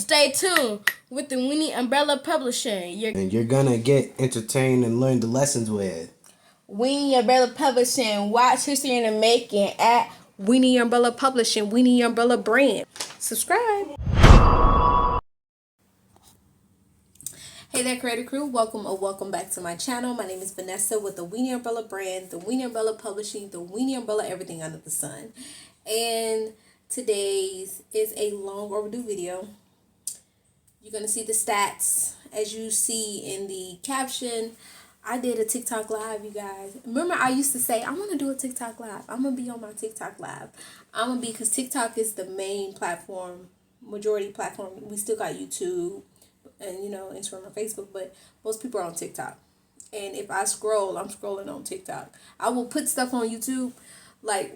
Stay tuned with the Winnie Umbrella Publishing. And you're gonna get entertained and learn the lessons with Winnie Umbrella Publishing. Watch history in the making at Winnie Umbrella Publishing, Winnie Umbrella Brand. Subscribe. Hey there, creator crew. Welcome or welcome back to my channel. My name is Vanessa with the Winnie Umbrella Brand, the Winnie Umbrella Publishing, the Winnie Umbrella Everything Under the Sun. And today's is a long overdue video. You're going to see the stats as you see in the caption. I did a TikTok live, you guys. Remember, I used to say, I want to do a TikTok live. I'm going to be on my TikTok live. I'm going to be, because TikTok is the main platform, majority platform. We still got YouTube and, Instagram and Facebook, but most people are on TikTok. And if I scroll, I'm scrolling on TikTok. I will put stuff on YouTube, I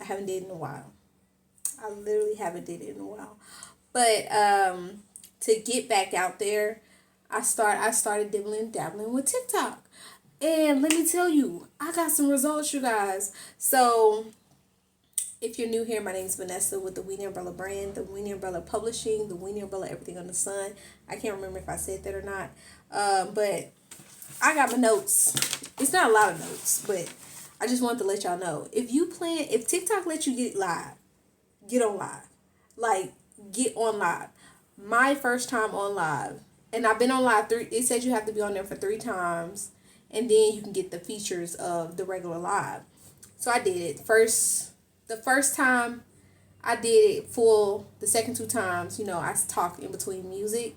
haven't did it in a while. I literally haven't did it in a while. But, to get back out there, I started dabbling with TikTok. And let me tell you, I got some results, you guys. So if you're new here, my name is Vanessa with the Winnie Umbrella Brand, the Winnie Umbrella Publishing, the Winnie Umbrella Everything Under the Sun. I can't remember if I said that or not. But I got my notes. It's not a lot of notes, but I just wanted to let y'all know. If TikTok lets you get live, get on live. Get on live. My first time on live, and I've been on live it says you have to be on there for 3 times, and then you can get the features of the regular live. So I did it. The first time I did it full. The second 2 times, I talked in between music.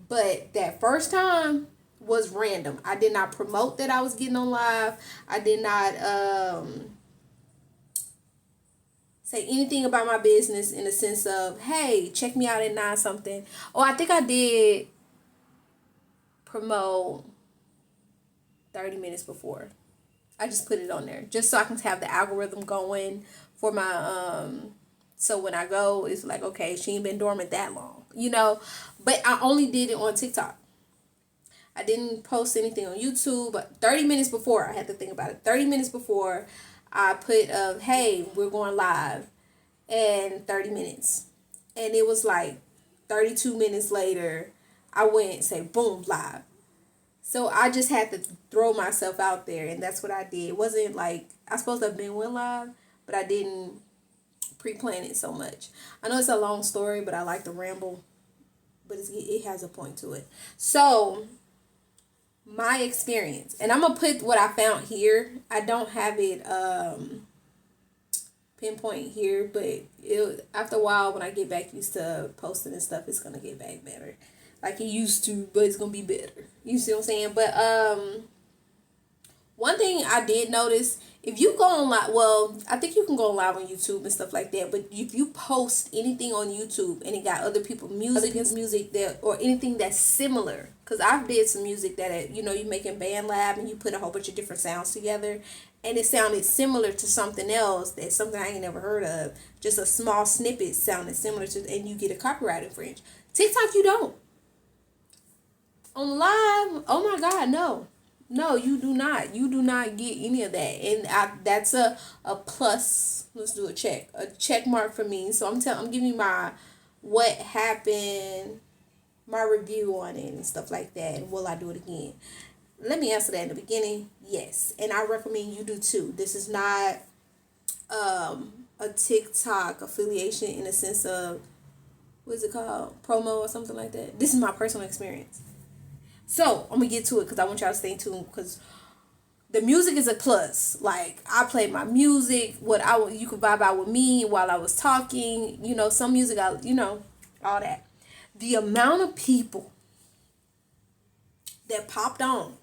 But that first time was random. I did not promote that I was getting on live. I did not say anything about my business in the sense of, hey, check me out at 9 something. Oh, I think I did promote 30 minutes before. I just put it on there just so I can have the algorithm going for my so when I go, it's like, okay, she ain't been dormant that long, But I only did it on TikTok. I didn't post anything on YouTube, but 30 minutes before, I had to think about it. 30 minutes before, I put hey, we're going live in 30 minutes. And it was like 32 minutes later, I went and say, boom, live. So I just had to throw myself out there, and that's what I did. It wasn't like, I supposed to have been went live, but I didn't pre-plan it so much. I know it's a long story, but I like to ramble, but it has a point to it. So my experience, and I'm gonna put what I found here. I don't have it pinpoint here, but after a while, when I get back used to posting and stuff, it's gonna get back better like it used to, but it's gonna be better. You see what I'm saying? But one thing I did notice, if you go on live, well, I think you can go live on YouTube and stuff like that, but if you post anything on YouTube and it got other people's music that, or anything that's similar, because I've did some music that, you make in Band Lab and you put a whole bunch of different sounds together, and it sounded similar to something else, that's something I ain't never heard of, just a small snippet sounded similar to, and you get a copyright infringe. TikTok, you don't. On live, oh my God, no. No, you do not. You do not get any of that. And that's a plus. Let's do a check mark for me. So I'm giving you my what happened, my review on it and stuff like that. And will I do it again? Let me answer that in the beginning. Yes. And I recommend you do too. This is not a TikTok affiliation in the sense of, what is it called? Promo or something like that. This is my personal experience. So, I'm going to get to it because I want y'all to stay tuned, because the music is a plus. Like, I played my music, you could vibe out with me while I was talking, some music, all that. The amount of people that popped on,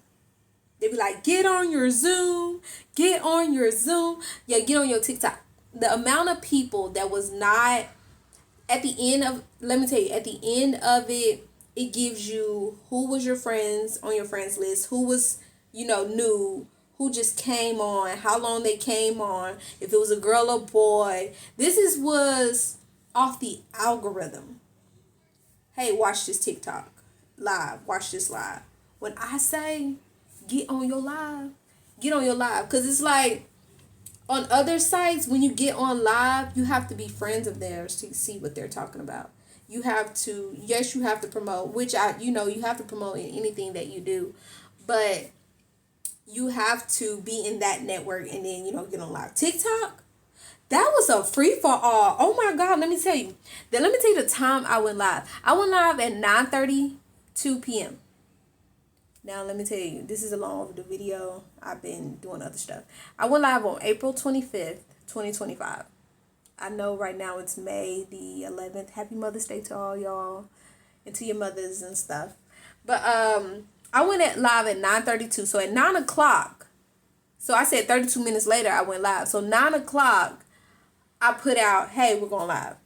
they be like, get on your Zoom, yeah, get on your TikTok. The amount of people that was not, at the end of it, it gives you who was your friends on your friends list, who was, new, who just came on, how long they came on, if it was a girl or boy. Was off the algorithm. Hey, watch this TikTok live. Watch this live. When I say get on your live, because it's like, on other sites, when you get on live, you have to be friends of theirs to see what they're talking about. you have to, yes, you have to promote, which you have to promote in anything that you do, but you have to be in that network and then, get on live. TikTok, that was a free for all. Oh my God, let me tell you. Let me tell you the time I went live. I went live at 9:32 p.m. Now, let me tell you, this is a long overdue video. I've been doing other stuff. I went live on April 25th, 2025. I know right now it's May the 11th. Happy Mother's Day to all y'all and to your mothers and stuff. But I went live at 9:32. So at 9 o'clock, so I said 32 minutes later I went live. So 9 o'clock, I put out, hey, we're going live.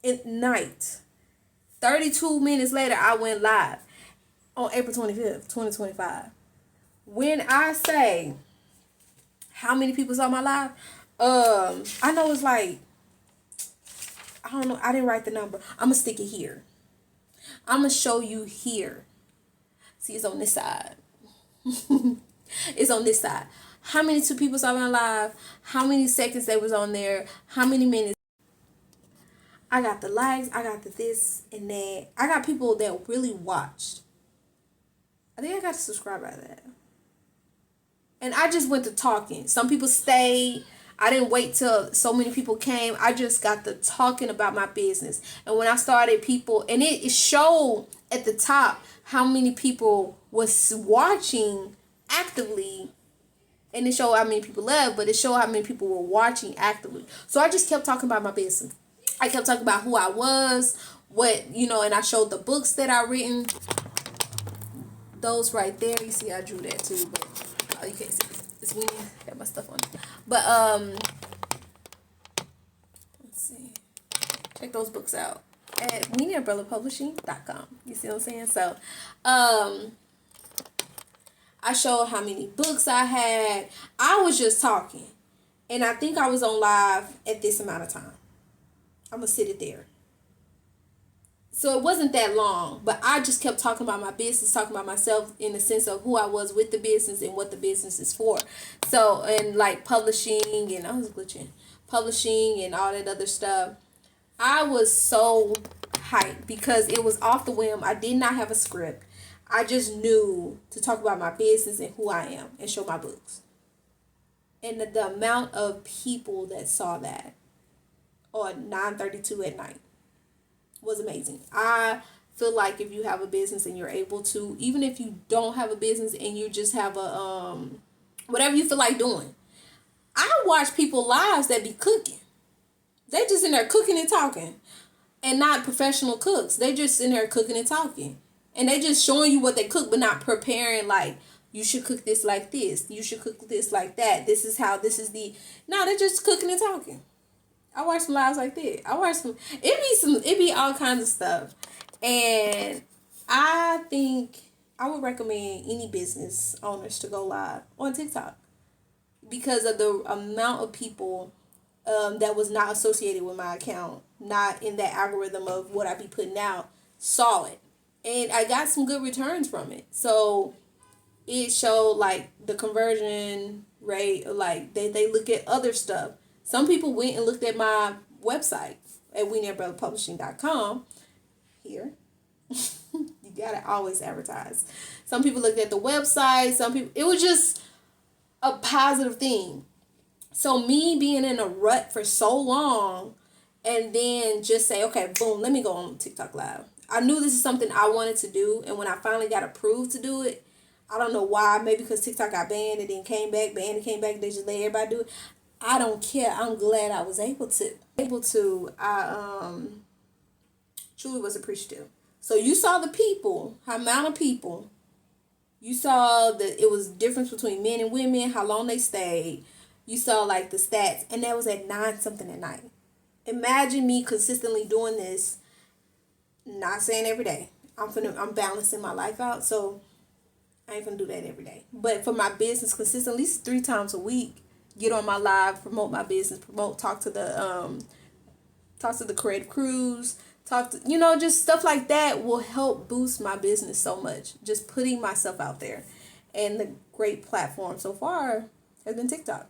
At night, 32 minutes later, I went live on April 25th, 2025. When I say how many people saw my live, I know it's like, I don't know, I didn't write the number. I'm going to stick it here. I'm going to show you here. See, it's on this side. It's on this side. How many two people saw my live? How many seconds they was on there? How many minutes? I got the likes. I got the this and that. I got people that really watched. I think I got to subscribe by that. And I just went to talking. Some people stayed. I didn't wait till so many people came. I just got to talking about my business. And when I started, people, and it showed at the top how many people was watching actively. And it showed how many people left, but it showed how many people were watching actively. So I just kept talking about my business. I kept talking about who I was, and I showed the books that I written. Those right there, you see I drew that too, but you can't see it. It's Winnie, got my stuff on it. But let's see. Check those books out at WinnieUmbrellaPublishing.com. You see what I'm saying? So I showed how many books I had. I was just talking. And I think I was on live at this amount of time. I'm going to sit it there. So it wasn't that long, but I just kept talking about my business, talking about myself in the sense of who I was with the business and what the business is for. So, and like publishing, and I was glitching, publishing and all that other stuff. I was so hyped because it was off the whim. I did not have a script. I just knew to talk about my business and who I am and show my books. And the amount of people that saw that on 9:32 at night was amazing. I feel like if you have a business and you're able to, even if you don't have a business and you just have a whatever you feel like doing. I watch people lives that be cooking. They just in there cooking and talking. And not professional cooks. They just in there cooking and talking. And they just showing you what they cook, but not preparing like, you should cook this like this. You should cook this like that. This is how, this is the... No, they're just cooking and talking. I watch some lives like that. I watch some... It be all kinds of stuff. And I think I would recommend any business owners to go live on TikTok. Because of the amount of people that was not associated with my account, not in that algorithm of what I be putting out, saw it. And I got some good returns from it. So it showed like the conversion rate, like they look at other stuff. Some people went and looked at my website at WinnieUmbrellaPublishing.com. Here. You gotta always advertise. Some people looked at the website. Some people, it was just a positive thing. So me being in a rut for so long and then just say, okay, boom, let me go on TikTok Live. I knew this is something I wanted to do. And when I finally got approved to do it, I don't know why. Maybe because TikTok got banned and then came back. Banned and came back. They just let everybody do it. I don't care. I'm glad I was able to. I truly was appreciative. So you saw the people, how amount of people. You saw that it was difference between men and women, how long they stayed. You saw like the stats, and that was at 9 something at night. Imagine me consistently doing this. Not saying every day. I'm balancing my life out, so I ain't gonna do that every day. But for my business, consistently, at least 3 times a week, get on my live, promote my business, talk to the creative crews, just stuff like that will help boost my business so much. Just putting myself out there, and the great platform so far has been TikTok.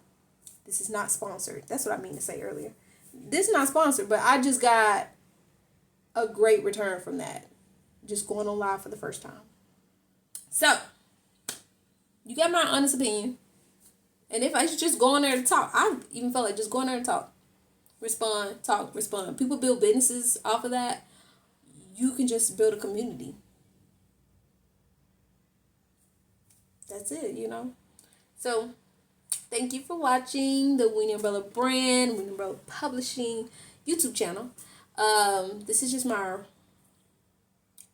This is not sponsored. That's what I mean to say earlier. This is not sponsored, but I just got a great return from that. Just going on live for the first time. So, you got my honest opinion. And if I should just go on there to talk, I even felt like just going there and talk. Respond, talk, respond. People build businesses off of that. You can just build a community. That's it, you know. So, thank you for watching the Winnie Umbrella Brand, Winnie Umbrella Publishing YouTube channel. This is just my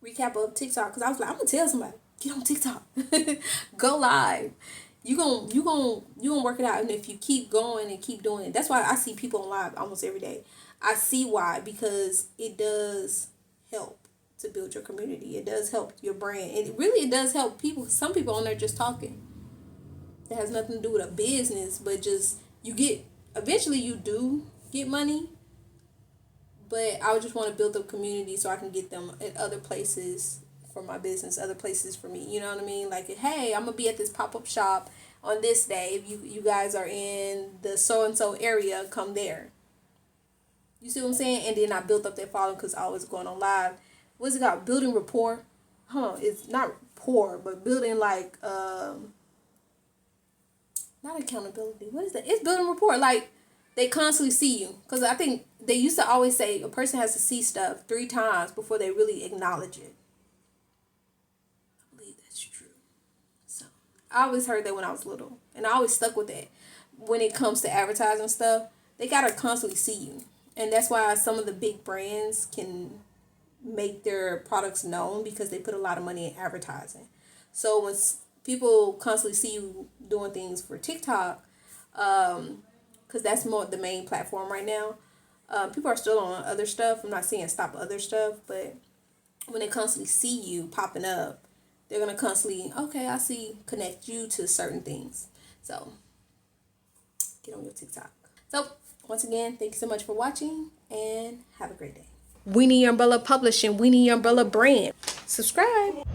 recap of TikTok, because I was like, I'm gonna tell somebody, get on TikTok, go live. You gonna work it out, and if you keep going and keep doing it, that's why I see people on live almost every day. I see why, because it does help to build your community. It does help your brand. It does help people. Some people on there just talking. That has nothing to do with a business, but just eventually you do get money. But I would just want to build a community so I can get them at other places for my business, other places for me. You know what I mean? Like, hey, I'm gonna be at this pop-up shop on this day. If you guys are in the so-and-so area, come there. You see what I'm saying? And then I built up that following because I was going on live. What's it called? Building rapport. It's not rapport, but building like not accountability. What is that? It's building rapport. Like, they constantly see you. Because I think they used to always say a person has to see stuff 3 times before they really acknowledge it. I believe that's true. So, I always heard that when I was little. And I always stuck with that. When it comes to advertising stuff, they got to constantly see you. And that's why some of the big brands can make their products known, because they put a lot of money in advertising. So when people constantly see you doing things for TikTok, because that's more the main platform right now. People are still on other stuff. I'm not saying stop other stuff, but when they constantly see you popping up, they're going to constantly, okay, I see, connect you to certain things. So, get on your TikTok. So, once again, thank you so much for watching, and have a great day. Winnie Umbrella Publishing, Winnie Umbrella Brand. Subscribe.